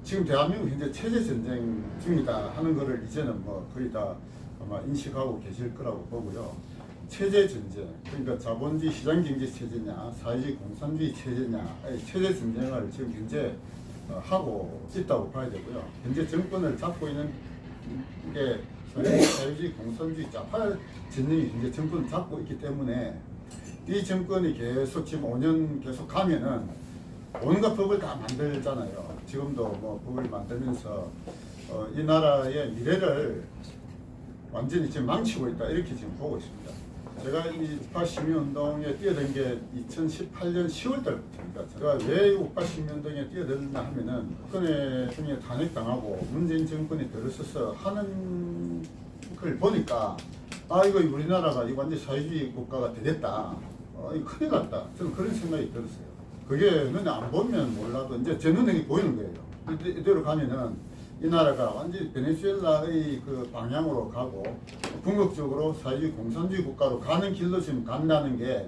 지금 대한민국 현재 체제 전쟁 중이다 하는 거를 이제는 뭐 거의 다 아마 인식하고 계실 거라고 보고요. 체제 전쟁, 그러니까 자본주의 시장경제 체제냐, 사회주의 공산주의 체제냐, 체제 전쟁을 지금 현재 하고 있다고 봐야 되고요. 현재 정권을 잡고 있는 게 사회주의 공산주의 좌파 진영이 현재 정권을 잡고 있기 때문에 이 정권이 계속 지금 5년 계속 가면은 온갖 법을 다 만들잖아요. 지금도 뭐 법을 만들면서 이 나라의 미래를 완전히 지금 망치고 있다 이렇게 지금 보고 있습니다. 제가 이 우파 시민운동에 뛰어든 게 2018년 10월 달부터입니다. 제가 왜 우파 시민운동에 뛰어들었나 하면은 박근혜 중에 탄핵당하고 문재인 정권이 들어서서 하는 걸 보니까 아 이거 우리나라가 이거 완전 사회주의 국가가 되겠다. 이거 큰일 났다. 저는 그런 생각이 들었어요. 그게 눈에 안 보면 몰라도 이제 제 눈에 보이는 거예요. 이대로 가면은 이 나라가 완전히 베네수엘라의 그 방향으로 가고 궁극적으로 사회주의 공산주의 국가로 가는 길로 지금 간다는 게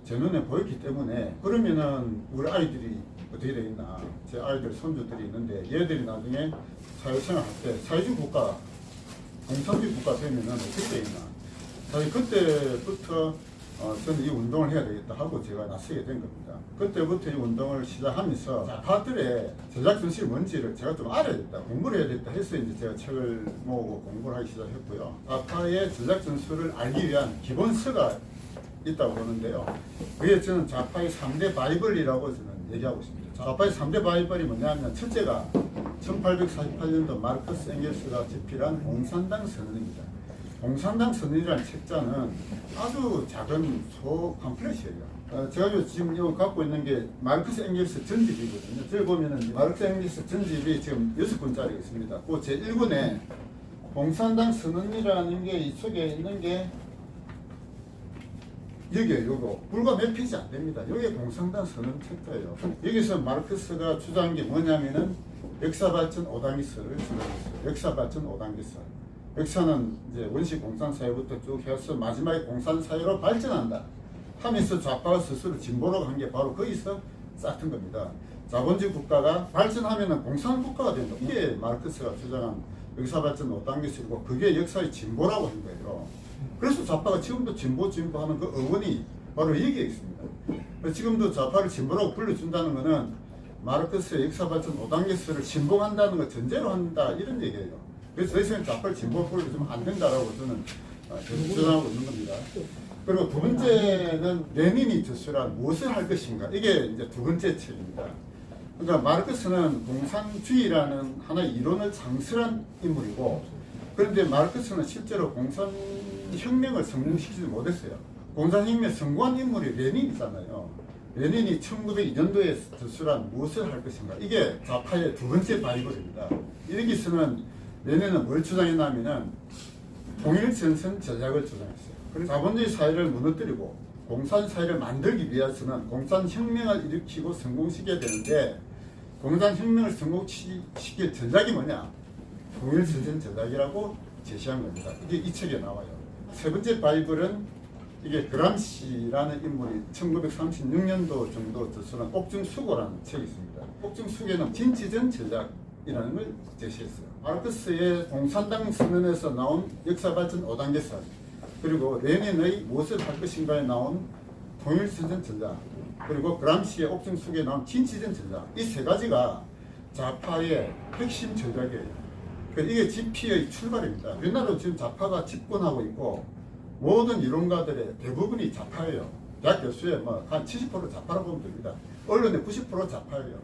제 눈에 보였기 때문에 그러면은 우리 아이들이 어떻게 되겠나. 제 아이들 손주들이 있는데 얘들이 나중에 사회생활 할 때 사회주의 국가 공산주의 국가 되면은 어떻게 되겠나. 사실 그때부터 저는 이 운동을 해야 되겠다 하고 제가 나서게 된 겁니다. 그때부터 이 운동을 시작하면서 좌파들의 전략 전술이 뭔지를 제가 좀 알아야겠다, 공부를 해야 되겠다 해서 이제 제가 책을 모으고 공부를 하기 시작했고요. 좌파의 전략 전술을 알기 위한 기본서가 있다고 보는데요. 그게 저는 좌파의 3대 바이블이라고 저는 얘기하고 있습니다. 좌파의 3대 바이블이 뭐냐면 첫째가 1848년도 마르크스 엥겔스가 집필한 공산당 선언입니다. 공산당 선언이라는 책자는 아주 작은 소 팜플렛이에요. 제가 지금 이거 갖고 있는 게 마르크스 엥겔스 전집이거든요. 저기 보면은 마르크스 엥겔스 전집이 지금 6권짜리가 있습니다. 그 제 1권에 공산당 선언이라는 게 이 속에 있는 게 여기에 요거 불과 몇 페이지 안 됩니다. 여기에 공산당 선언 책자예요. 여기서 마르크스가 주장한 게 뭐냐면은 역사 발전 5단계설을 주장했어요. 역사 발전 5단계설. 역사는 이제 원시 공산사회부터 쭉 해서 마지막에 공산사회로 발전한다 하면서 좌파가 스스로 진보로 간 게 바로 거기서 싹튼 겁니다. 자본주의 국가가 발전하면 공산국가가 된다. 이게 마르크스가 주장한 역사 발전 5단계설이고 그게 역사의 진보라고 한 거예요. 그래서 좌파가 지금도 진보하는 그 어원이 바로 여기에 있습니다. 지금도 좌파를 진보라고 불러준다는 것은 마르크스의 역사 발전 5단계설을 진봉한다는 걸 전제로 한다 이런 얘기예요. 그래서 더 이상 좌파를 진보를 좀 안 된다라고 저는 주장하고 있는 겁니다. 그리고 두 번째는 레닌이 저술한 무엇을 할 것인가. 이게 이제 두 번째 책입니다. 그러니까 마르크스는 공산주의라는 하나의 이론을 창설한 인물이고, 그런데 마르크스는 실제로 공산혁명을 성공시키지 못했어요. 공산혁명에 성공한 인물이 레닌이잖아요. 레닌이 1902년도에 저술한 무엇을 할 것인가. 이게 좌파의 두 번째 바이블입니다. 여기서는 레닌은 뭘 주장했냐면은 통일전선 전략을 주장했어요. 그래서 자본주의 사회를 무너뜨리고 공산사회를 만들기 위해서는 공산혁명을 일으키고 성공시켜야 되는데, 공산혁명을 성공시킬 전략이 뭐냐? 통일전선 전략이라고 제시한 겁니다. 이게 이 책에 나와요. 세 번째 바이블은 이게 그람시라는 인물이 1936년도 정도 저술한 옥중수고라는 책이 있습니다. 옥중수고는 진취전 전략이라는 걸 제시했어요. 마르크스의 공산당 선언에서 나온 역사발전 5단계설, 그리고 레닌의 무엇을 할 것인가에 나온 통일전선 전략, 그리고 그람시의 옥중수고에 나온 진취전 전략, 이 세 가지가 좌파의 핵심 전략이에요. 이게 GP의 출발입니다. 우리나라도 지금 좌파가 집권하고 있고 모든 이론가들의 대부분이 좌파예요. 대학 교수의 한 70% 좌파라고 보면 됩니다. 언론의 90% 좌파예요.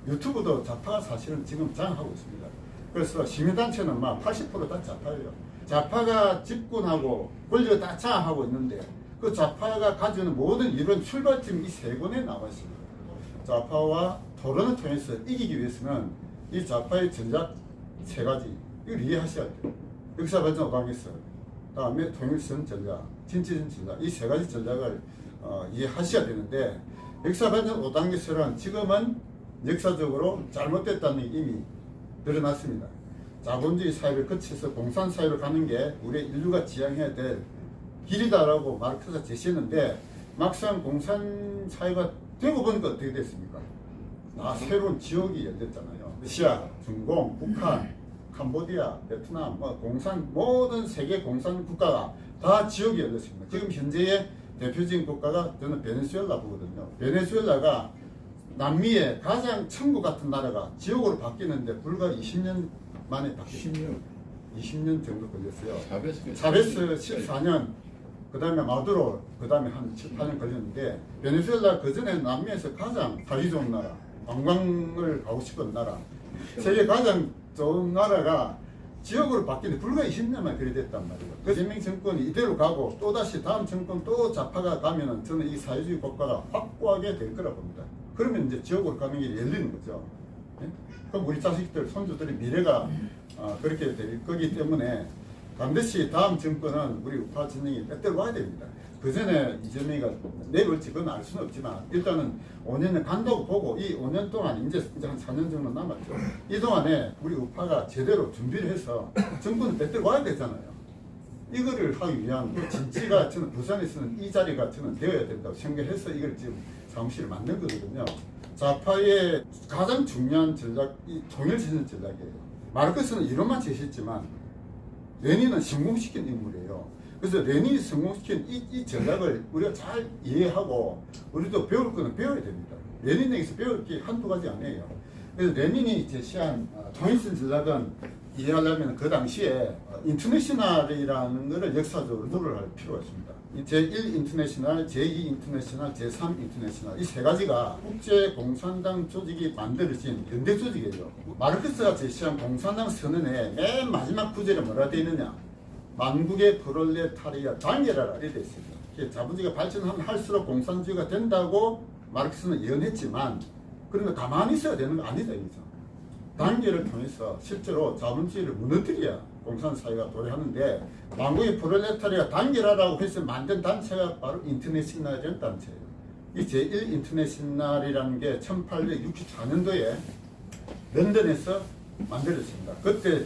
유튜브도 좌파가 사실은 지금 장악하고 있습니다. 그래서 시민단체는 80%다 좌파예요. 좌파가 집권하고 권력을 다 장악하고 있는데 그 좌파가 가지는 모든 이론 출발점이 이 세 권에 나와 있습니다. 좌파와 토론을 통해서 이기기 위해서는 이 좌파의 전략 세 가지 이걸 이해하셔야 돼요. 역사발전 5단계설, 다음에 통일선 전략, 진취전 전략, 이 세 가지 전략을 이해하셔야 되는데, 역사발전 5단계설은 지금은 역사적으로 잘못됐다는 게 이미 드러났습니다. 자본주의 사회를 거쳐서 공산사회로 가는 게 우리 인류가 지향해야 될 길이다라고 마르크스가 제시했는데, 막상 공산사회가 되고 보니까 어떻게 됐습니까? 새로운 지옥이 열렸잖아요. 러시아, 중공, 북한, 캄보디아, 베트남, 모든 세계 공산 국가가 다 지역이 열렸습니다. 지금 현재의 대표적인 국가가 저는 베네수엘라 보거든요. 베네수엘라가 남미의 가장 천국 같은 나라가 지역으로 바뀌는데 불과 20년 만에 바뀌었습니다. 20년 정도 걸렸어요. 차베스 14년, 그 다음에 마두로, 그 다음에 한 7, 8년 걸렸는데, 베네수엘라 그 전에 남미에서 가장 살기 좋은 나라, 관광을 가고 싶은 나라, 세계 가장 좋은 나라가 지역으로 바뀌는데 불과 20년만 그리 됐단 말이에요. 그 이재명 정권이 이대로 가고 또다시 다음 정권 또 좌파가 가면은 저는 이 사회주의 국가가 확고하게 될 거라고 봅니다. 그러면 이제 지역으로 가는 게 열리는 거죠. 예? 그럼 우리 자식들, 손주들의 미래가 그렇게 될 거기 때문에 반드시 다음 정권은 우리 우파 진영이 때때로 와야 됩니다. 그 전에 이재명이가 내볼지 그건 알 수는 없지만 일단은 5년을 간다고 보고 이 5년 동안 이제 한 4년 정도 남았죠. 이 동안에 우리 우파가 제대로 준비를 해서 정권은 때때로 와야 되잖아요. 이거를 하기 위한 진지가 저는 부산에서는 이 자리가 저는 되어야 된다고 생각해서 이걸 지금 사무실을 만든 거거든요. 좌파의 가장 중요한 전략이 통일지선 전략이에요. 마르크스는 이론만 제시했지만 레닌은 성공시킨 인물이에요. 그래서 레닌이 성공시킨 이 전략을 우리가 잘 이해하고 우리도 배울 거는 배워야 됩니다. 레닌에게서 배울 게 한두 가지 아니에요. 그래서 레닌이 제시한 통일선 전략은 이해하려면 그 당시에 인터내셔널이라는 것을 역사적으로 누를 할 필요가 있습니다. 제1 인터내셔널, 제2 인터내셔널, 제3 인터내셔널 이 세 가지가 국제 공산당 조직이 만들어진 연대 조직이에요. 마르크스가 제시한 공산당 선언의 맨 마지막 구절에 뭐라 되어 있느냐? 만국의 프롤레타리아 단결하라 이렇게 되어 있습니다. 자본주의가 발전하면 할수록 공산주의가 된다고 마르크스는 예언했지만 그러면 가만히 있어야 되는 거 아니다 이거죠. 단계를 통해서 실제로 자본주의를 무너뜨려야 공산사회가 도래하는데 만국의 프롤레타리아 단결하라고 해서 만든 단체가 바로 인터내셔널이라는 단체예요. 이 제1 인터내셔널이라는 게 1864년도에 런던에서 만들어졌습니다. 그때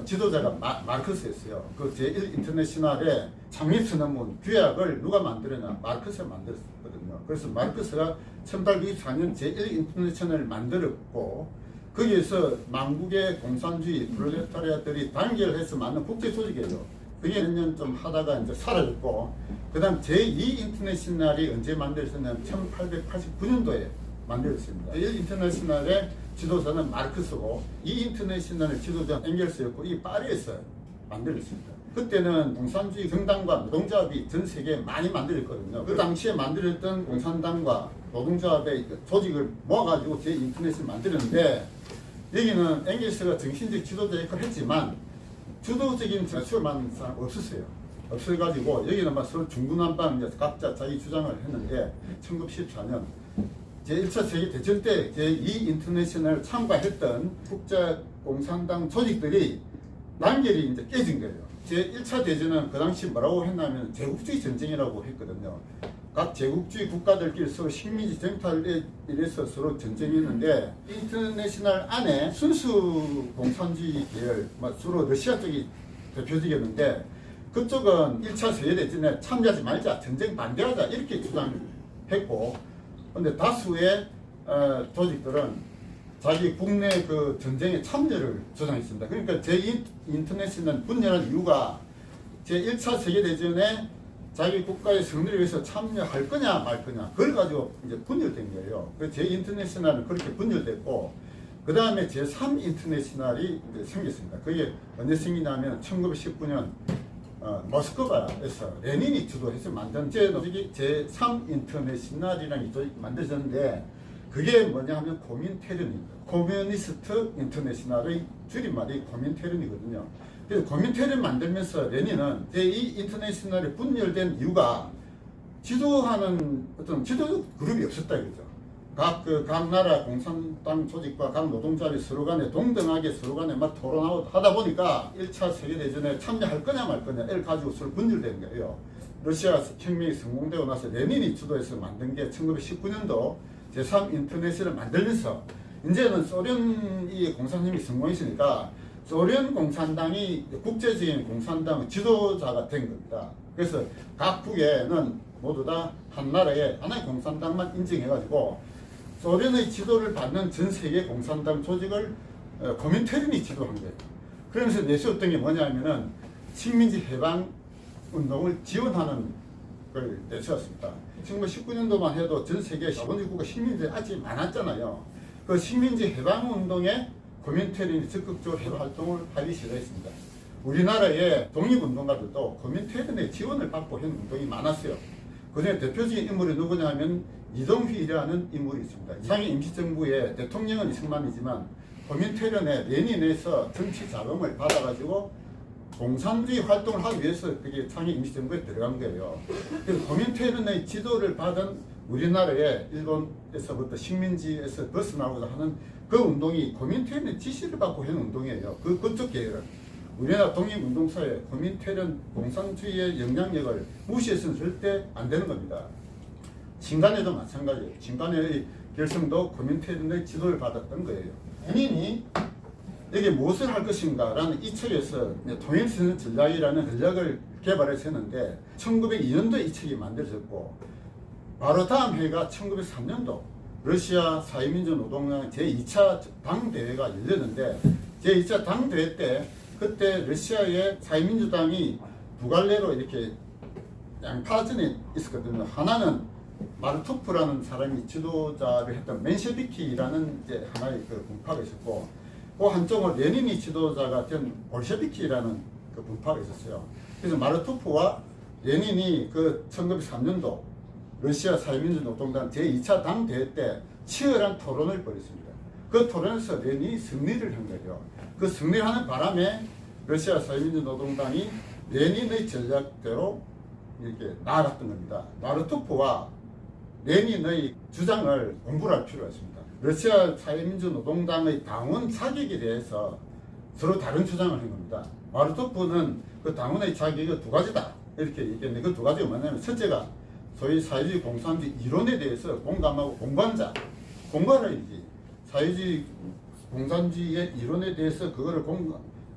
지도자가 마르크스였어요. 그 제1 인터내셔널의 창립선언문 규약을 누가 만들었냐? 마르크스가 만들었거든요. 그래서 마르크스가 1824년 제1 인터내셔널을 만들었고 거기에서 만국의 공산주의 프롤레타리아들이 단결해서 만든 국제 조직이에요. 그게 몇 년 좀 하다가 이제 사라졌고, 그 다음 제2 인터내셔널이 언제 만들어졌냐면 1889년도에 만들어졌습니다. 제1 인터내셔널의 지도자는 마르크스고, 이 인터내셔널의 지도자는 엥겔스였고, 이 파리에서 만들어졌습니다. 그때는 공산주의 정당과 노동조합이 전 세계에 많이 만들었거든요. 그 당시에 만들었던 공산당과 노동조합의 조직을 모아가지고 제2인터내셔널을 만들었는데, 여기는 엥겔스가 정신적 지도자 역할을 했지만 주도적인 수요만 사람 없었어요. 없어가지고 여기는 막 서로 중구난방 이제 각자 자기 주장을 했는데 1914년 제1차 세계대전 때 제2 인터내셔널 참가했던 국제공산당 조직들이 단결이 이제 깨진 거예요. 제1차 대전은 그 당시 뭐라고 했냐면 제국주의 전쟁이라고 했거든요. 각 제국주의 국가들끼리 서로 식민지 정탈에 이래서 서로 전쟁했는데 인터내셔널 안에 순수 공산주의 계열, 주로 러시아 쪽이 대표적이었는데 그쪽은 1차 세계대전에 참여하지 말자, 전쟁 반대하자 이렇게 주장했고, 근데 다수의 조직들은 자기 국내 그 전쟁에 참여를 주장했습니다. 그러니까 제2인터내셔널 분열한 이유가 제1차 세계대전에 자기 국가의 승리를 위해서 참여할 거냐 말 거냐 그걸 가지고 이제 분열된 거예요. 그 제2인터내셔널은 그렇게 분열됐고, 그 다음에 제3 인터내셔널이 생겼습니다. 그게 언제 생기냐면 1919년 모스크바에서 레닌이 주도해서 만든 조직이 제3 인터내셔널이라는 조직이 만들어졌는데, 그게 뭐냐 하면 고민테른입니다. 코뮤니스트 인터내셔널의 줄임말이 고민테른이거든요. 그래서 고민테른 만들면서 레닌은 제2 인터내셔널이 분열된 이유가 지도하는 어떤 지도적 그룹이 없었다 이거죠. 각 나라 공산당 조직과 각 노동자들이 서로 간에 동등하게 서로 간에 막 토론하고 하다 보니까 1차 세계대전에 참여할 거냐 말 거냐를 가지고 서로 분열된 거예요. 러시아 혁명이 성공되고 나서 레닌이 주도해서 만든 게 1919년도 제3 인터내셔널을 만들면서 이제는 소련이 공산주의 성공했으니까 소련 공산당이 국제적인 공산당 지도자가 된 겁니다. 그래서 각국에는 모두 다 한 나라의 하나의 공산당만 인정해가지고 소련의 지도를 받는 전 세계 공산당 조직을 고민테른이 지도한 거예요. 그러면서 내세웠던 게 뭐냐면은 식민지 해방 운동을 지원하는 걸 내세웠습니다. 1919년도만 해도 전 세계 자본주의 국가 식민지들이 아직 많았잖아요. 그 식민지 해방 운동에 고민테른이 적극적으로 해방 활동을 하기 시작했습니다. 우리나라의 독립운동가들도 고민테른의 지원을 받고 한 운동이 많았어요. 그중에 대표적인 인물이 누구냐 하면 이동휘라는 인물이 있습니다. 상해 임시정부의 대통령은 이승만이지만 고민테른의 레닌에서 정치 자금을 받아가지고 공산주의 활동을 하기 위해서 그게 상해 임시정부에 들어간 거예요. 그래서 고민테른의 지도를 받은 우리나라의 일본에서부터 식민지에서 벗어나고자 하는 그 운동이 고민테른의 지시를 받고 한 운동이에요. 그쪽 계열은. 우리나라 독립운동사에 고민테른 공산주의의 영향력을 무시해서는 절대 안 되는 겁니다. 진간에도 마찬가지예요. 진간의 결성도 고민테른의 지도를 받았던 거예요. 레닌이 여기 무엇을 할 것인가 라는 이 책에서 통일선 전략이라는 전략을 개발해서 했는데 1902년도에 이 책이 만들어졌고 바로 다음 해가 1903년도 러시아 사회민주노동당 제2차 당대회가 열렸는데 제2차 당대회 때 그때 러시아의 사회민주당이 두 갈래로 이렇게 양파전에 있었거든요. 하나는 마르토프라는 사람이 지도자를 했던 멘셰비키라는 이제 하나의 그 분파가 있었고, 그 한쪽은 레닌이 지도자가 된 볼셰비키라는 그 분파가 있었어요. 그래서 마르토프와 레닌이 그 1903년도 러시아 사회민주노동당 제2차 당대회 때 치열한 토론을 벌였습니다. 그 토론에서 레닌이 승리를 한 거죠. 그 승리하는 바람에 러시아 사회민주노동당이 레닌의 전략대로 이렇게 나아갔던 겁니다. 마르토프와 레닌의 주장을 공부를 할 필요가 있습니다. 러시아 사회민주노동당의 당원 자격에 대해서 서로 다른 주장을 한 겁니다. 마르토프는 그 당원의 자격이 두 가지다 이렇게 얘기했는데 그 두 가지가 뭐냐면 첫째가 소위 사회주의 공산주의 이론에 대해서 공감하고 공부한자, 공부하라 이지. 사회주의 공산주의의 이론에 대해서 그거를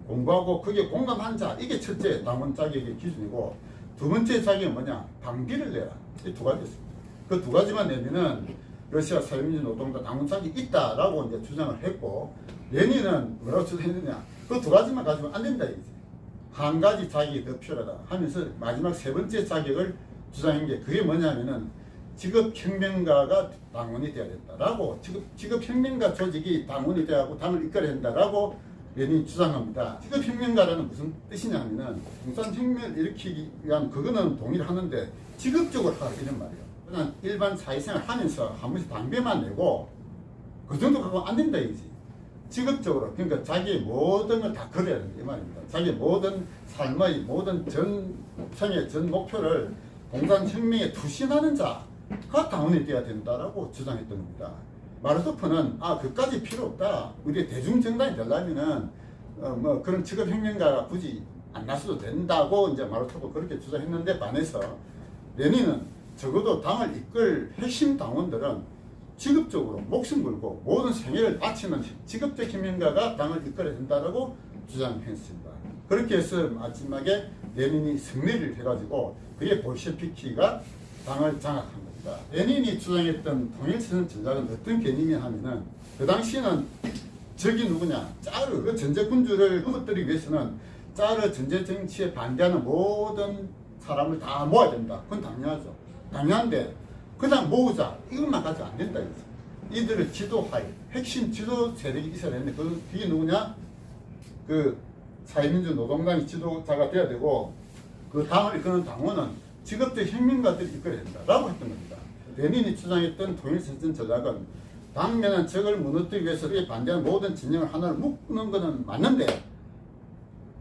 공부하고 그게 공감한 자, 이게 첫째 당원 자격의 기준이고, 두 번째 자격이 뭐냐, 방비를 내라. 이 두 가지였습니다. 그 두 가지만 내면은 러시아 사회민주노동당 당원 자격이 있다라고 이제 주장을 했고, 레닌은 뭐라고 주장했느냐, 그 두 가지만 가지고 안 된다 이거지. 한 가지 자격이 더 필요하다 하면서 마지막 세 번째 자격을 주장한 게 그게 뭐냐면은 직업혁명가가 당원이 돼야 된다라고, 직업혁명가 조직이 당원이 돼야 하고 당을 이끌어야 된다라고 레닌이 주장합니다. 직업혁명가라는 무슨 뜻이냐면은 공산혁명을 일으키기 위한 그거는 동의를 하는데 직업적으로 하라 이런 말이에요. 그냥 일반 사회생활 하면서 한 번씩 당비만 내고 그 정도 갖고 안 된다 이거지. 직업적으로, 그러니까 자기의 모든 걸 다 걸어야 된다 이 말입니다. 자기의 모든 삶의 모든 전생의 전 목표를 공산혁명에 투신하는 자가 당원이 돼야 된다라고 주장했던 겁니다. 마르토프는 그까지 필요 없다. 우리 대중정당이 되려면은 뭐 그런 직업혁명가가 굳이 안 나서도 된다고 이제 마르토프 그렇게 주장했는데, 반해서 레닌은 적어도 당을 이끌 핵심 당원들은 직업적으로 목숨 걸고 모든 생애를 바치는 직업적 혁명가가 당을 이끌어야 된다라고 주장했습니다. 그렇게 해서 마지막에 레닌이 승리를 해가지고 그게 볼셰비키가 당을 장악한 겁니다. 레닌이 주장했던 통일선 전략은 어떤 개념이냐 하면은, 그 당시에는 적이 누구냐, 짜르, 그 전제군주를 넘어뜨리기 위해서는 짜르 전제 정치에 반대하는 모든 사람을 다 모아야 된다. 그건 당연하죠. 당연한데 그냥 모으자 이것만 가지고 안 된다 이거죠. 이들을 지도할 핵심 지도 세력이 있어야 되는데 그게 누구냐, 그 사회민주노동당이 지도자가 돼야 되고, 그 당을 이끄는 당원은 직업적 혁명가들이 이끌어야 된다라고 했던 겁니다. 레닌이 주장했던 통일선 전략은 당면한 적을 무너뜨리기 위해서 그에 반대하는 모든 진영을 하나로 묶는 것은 맞는데,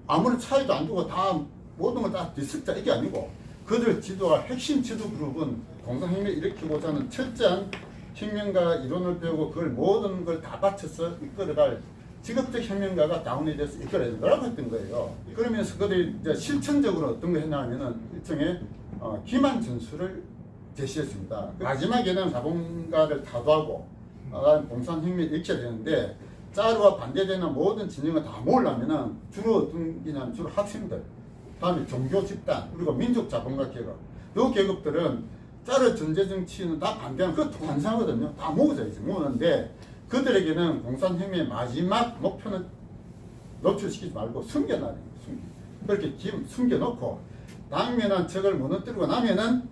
아무런 차이도 안 두고 다 모든 걸 다 뒤섞자 이게 아니고, 그들 지도할 핵심 지도 그룹은 공산혁명을 일으키고자 하는 철저한 혁명가 이론을 배우고 그걸 모든 걸 다 바쳐서 이끌어갈 직업적 혁명가가 당원에 대해서 이끌어야 된다고 했던 거예요. 그러면서 그들이 이제 실천적으로 어떤 거 했냐면은 일종의 기만 전술을 제시했습니다. 마지막에는 자본가를 타도하고 공산혁명을 일으켜야 되는데, 짜르와 반대되는 모든 진영을 다 모으려면은 주로 어떤 게냐면 주로 학생들, 다음에 종교 집단, 그리고 민족 자본가 계급, 이 계급들은 짜르 전제 정치는 다 반대하는 그것도 환상하거든요. 다 모으자이지 모으는데 그들에게는 공산혁명의 마지막 목표는 노출시키지 말고 숨겨놔야 돼요. 그렇게 숨겨놓고 당면한 적을 무너뜨리고 나면은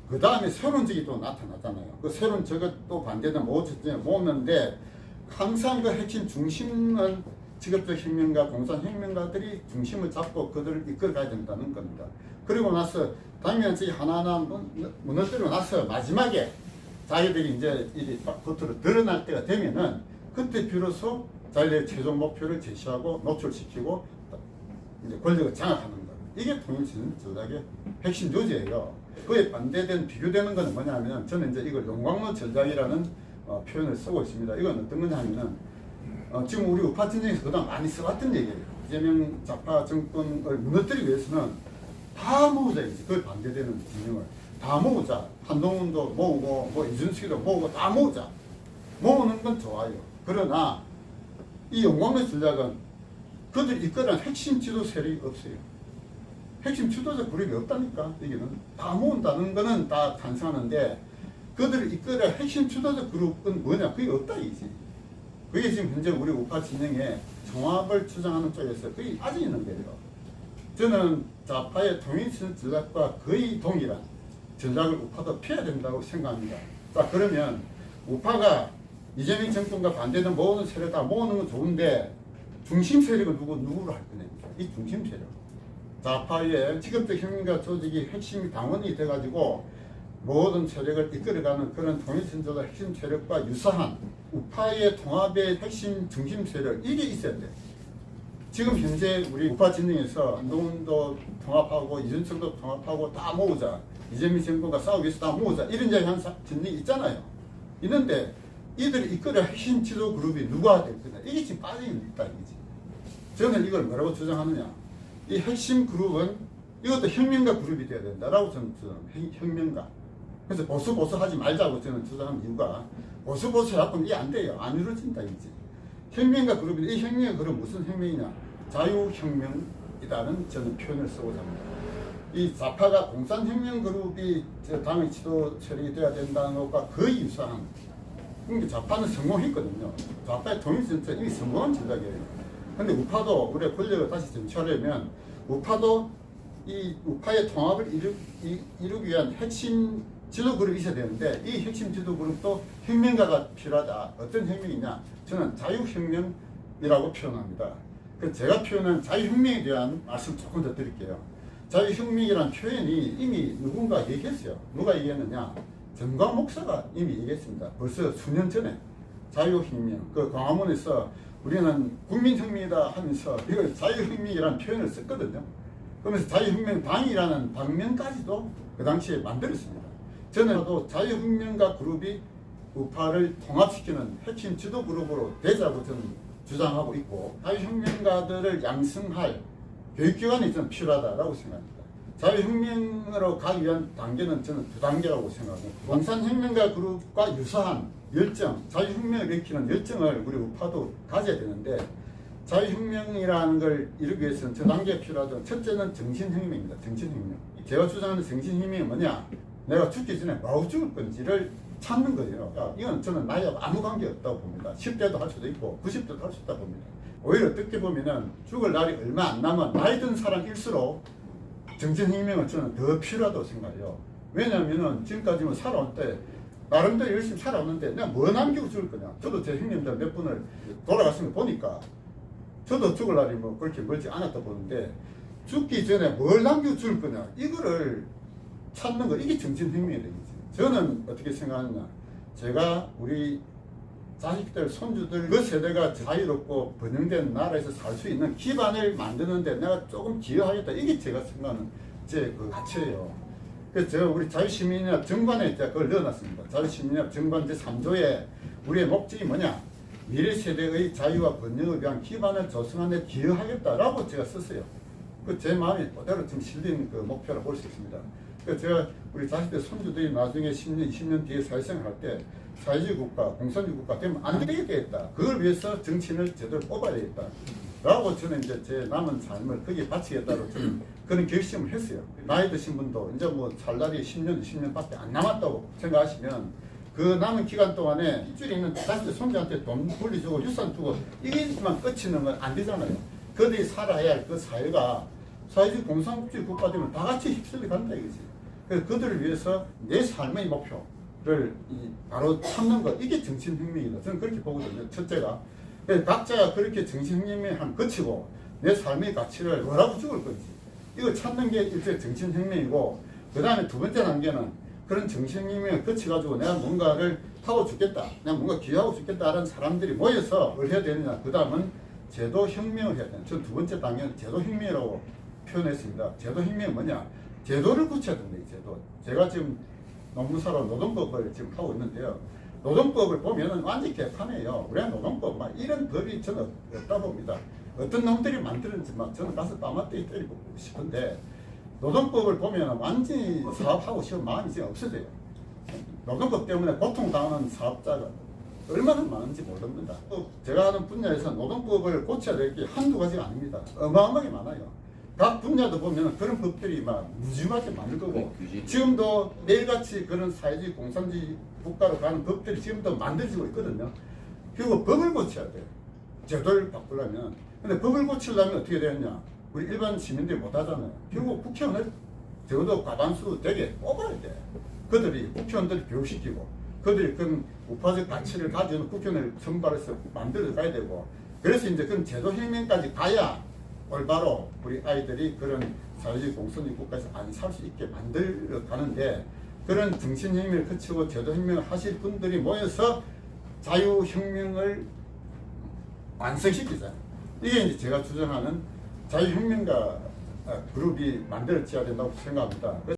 그 다음에 새로운 적이 또 나타나잖아요. 그 새로운 적을 또 반대는 모으는데 항상 그 핵심 중심은 직업적 혁명가, 공산혁명가들이 중심을 잡고 그들을 이끌어가야 된다는 겁니다. 그리고 나서 당면한 적이 하나하나 무너뜨리고 나서 마지막에 자기들이 이제 이 겉으로 드러날 때가 되면은 그때 비로소 자기들의 최종 목표를 제시하고 노출시키고 이제 권력을 장악하는 것. 이게 통일신 전략의 핵심 요지예요. 그에 반대된 비교되는 것은 뭐냐면 저는 이제 이걸 용광로 전략이라는 표현을 쓰고 있습니다. 이건 어떤 거냐 하면은 지금 우리 우파 진영에서 그동안 많이 써왔던 얘기예요. 이재명 좌파 정권을 무너뜨리기 위해서는 다 모으자이지. 그에 반대되는 진영을 다 모으자. 한동훈도 모으고 뭐 이준석이도 모으고 다 모으자. 모으는 건 좋아요. 그러나 이 용광로 전략은 그들이 이끌어낸 핵심 지도 세력이 없어요. 핵심 지도자 그룹이 없다니까. 이게는 다 모은다는 거는 다 찬성하는데 그들을 이끌어낸 핵심 지도자 그룹은 뭐냐? 그게 없다 이지. 그게 지금 현재 우리 우파 진영의 종합을 주장하는 쪽에서 그게 아직 있는 거예요. 저는 좌파의 통일신 전략과 거의 동일한 전략을 우파도 피해야 된다고 생각합니다. 자, 그러면 우파가 이재명 정권과 반대는 모으는 세력 다 모으는 건 좋은데 중심 세력은 누구로 할 거냐? 이 중심 세력. 좌파의 직업적 혁명가 조직이 핵심이 당원이 돼가지고 모든 세력을 이끌어가는 그런 통일신조자 핵심 세력과 유사한 우파의 통합의 핵심 중심 세력 이게 있어야 돼. 지금 현재 우리 우파 진영에서 한동훈도 통합하고 이준석도 통합하고 다 모으자. 이재명 정권과 싸우기 위해서 다 모으자. 이런 이야기 한 진영이 있잖아요. 있는데 이들이 이끌어 핵심 지도 그룹이 누가 될 거냐. 이게 지금 빠져있다 이거지. 저는 이걸 뭐라고 주장하느냐. 이 핵심 그룹은 이것도 혁명가 그룹이 돼야 된다라고 저는 주장합니다. 혁명가. 그래서 보수 하지 말자고 저는 주장하는 이유가 보수 해갖고는 이게 안 돼요. 안 이루어진다 이거지. 혁명가 그룹인데 이 혁명가 그룹은 무슨 혁명이냐. 자유혁명이라는 저는 표현을 쓰고자 합니다. 이 좌파가 공산혁명 그룹이 당의 지도 세력이 돼야 된다는 것과 거의 유사한. 그러니까 좌파는 성공했거든요. 좌파의 통일전체 이미 성공한 전략이에요. 근데 우파도 우리가 권력을 다시 쟁취하려면 우파도 이 우파의 통합을 이루기 위한 핵심 지도 그룹이 있어야 되는데 이 핵심 지도 그룹도 혁명가가 필요하다. 어떤 혁명이냐? 저는 자유혁명이라고 표현합니다. 그래서 제가 표현한 자유혁명에 대한 말씀 조금 더 드릴게요. 자유혁명이라는 표현이 이미 누군가 얘기했어요. 누가 얘기했느냐? 전광 목사가 이미 얘기했습니다. 벌써 수년 전에 자유혁명. 그 광화문에서 우리는 국민혁명이다 하면서 이걸 자유혁명이라는 표현을 썼거든요. 그러면서 자유혁명당이라는 당명까지도 그 당시에 만들었습니다. 저는 또 자유혁명가 그룹이 우파를 통합시키는 핵심 지도 그룹으로 되자고 저는 주장하고 있고 자유혁명가들을 양성할 교육기관이 저는 필요하다고 생각합니다. 자유혁명으로 가기 위한 단계는 저는 두 단계라고 생각하고 공산혁명가 그룹과 유사한 열정, 자유혁명을 일으키는 열정을 우리 우파도 가져야 되는데 자유혁명이라는 걸 이루기 위해서는 저 단계가 필요하죠. 첫째는 정신혁명입니다. 정신혁명. 제가 주장하는 정신혁명이 뭐냐? 내가 죽기 전에 뭐하고 죽을 건지를 찾는 거예요. 이건 저는 나이와 아무 관계 없다고 봅니다. 10대도 할 수도 있고 90대도 할 수 있다고 봅니다. 오히려 어떻게 보면은 죽을 날이 얼마 안 남은 나이 든 사람일수록 정신혁명은 저는 더 필요하다고 생각해요. 왜냐하면은 지금까지 살아올 때 나름대로 열심히 살아오는데 내가 뭐 남기고 죽을 거냐. 저도 제 형님들 몇 분을 돌아갔으면 보니까 저도 죽을 날이 뭐 그렇게 멀지 않았다 보는데 죽기 전에 뭘 남기고 죽을 거냐. 이거를 찾는 거 이게 정신혁명이 되겠지. 저는 어떻게 생각하느냐. 제가 우리 자식들, 손주들 그 세대가 자유롭고 번영된 나라에서 살 수 있는 기반을 만드는데 내가 조금 기여하겠다. 이게 제가 생각하는 제 그 가치예요. 그래서 제가 우리 자유시민연합 정관에 그걸 넣어놨습니다. 자유시민연합 정관 제3조에 우리의 목적이 뭐냐? 미래 세대의 자유와 번영을 위한 기반을 조성하는 데 기여하겠다라고 제가 썼어요. 그 제 마음이 그대로 지금 실린 그 목표라고 볼 수 있습니다. 그래서 제가 우리 자식들, 손주들이 나중에 10년, 20년 뒤에 사회생활 할 때 사회주의 국가, 공산주의 국가 되면 안 되겠다. 그걸 위해서 정치인을 제대로 뽑아야 되겠다. 라고 저는 이제 제 남은 삶을 거기에 바치겠다고 저는 그런 결심을 했어요. 나이 드신 분도 이제 뭐 살 날이 10년, 20년밖에 안 남았다고 생각하시면 그 남은 기간 동안에 일주일에 있는 자식 손자한테 돈 불리주고 유산 주고 이게만 끝이는 건 안 되잖아요. 그들이 살아야 할 그 사회가 사회주의 공산주의 국가 되면 다 같이 휩쓸려 간다 이거지. 그래서 그들을 위해서 내 삶의 목표를 바로 찾는 것, 이게 정신혁명이다. 저는 그렇게 보거든요. 첫째가. 그래서 각자가 그렇게 정신혁명을 한 거치고 내 삶의 가치를 뭐라고 죽을 건지 이걸 찾는 게 일종의 정신혁명이고, 그 다음에 두 번째 단계는 그런 정신혁명을 거쳐가지고 내가 뭔가를 하고 죽겠다, 내가 뭔가 기여하고 죽겠다라는 사람들이 모여서 뭘 해야 되느냐. 그 다음은 제도혁명을 해야 되는. 전 두 번째 단계는 제도혁명이라고 표현했습니다. 제도혁명이 뭐냐? 제도를 고쳐야 된다. 이 제도. 제가 지금 농무사로 노동법을 지금 하고 있는데요. 노동법을 보면은 완전히 개판이에요. 우리가 노동법 막 이런 법이 저는 없다 봅니다. 어떤 놈들이 만들었는지 막 저는 가서 빠마떼기 때리고 싶은데, 노동법을 보면 완전히 사업하고 싶은 마음이 지금 없어져요. 노동법 때문에 고통당하는 사업자가 얼마나 많은지 모릅니다. 또 제가 하는 분야에서 노동법을 고쳐야 될 게 한두 가지가 아닙니다. 어마어마하게 많아요. 각 분야도 보면 그런 법들이 막 무지하게 많을 거고, 지금도 매일같이 그런 사회주의 공산주의 국가로 가는 법들이 지금도 만들어지고 있거든요. 그리고 법을 고쳐야 돼요. 제도를 바꾸려면. 근데 법을 고치려면 어떻게 되느냐? 우리 일반 시민들이 못하잖아요. 결국 국회의원을 적어도 과반수 되게 뽑아야 돼. 그들이 국회의원들을 교육시키고, 그들이 그런 우파적 가치를 가지는 국회의원을 선발해서 만들어 가야 되고, 그래서 이제 그런 제도혁명까지 가야 올바로 우리 아이들이 그런 사회주의 공산주의 국가에서 안 살 수 있게 만들어 가는데, 그런 정신혁명을 거치고 제도혁명을 하실 분들이 모여서 자유혁명을 완성시키자. 이게 이제 제가 주장하는 자유혁명가 그룹이 만들어져야 된다고 생각합니다.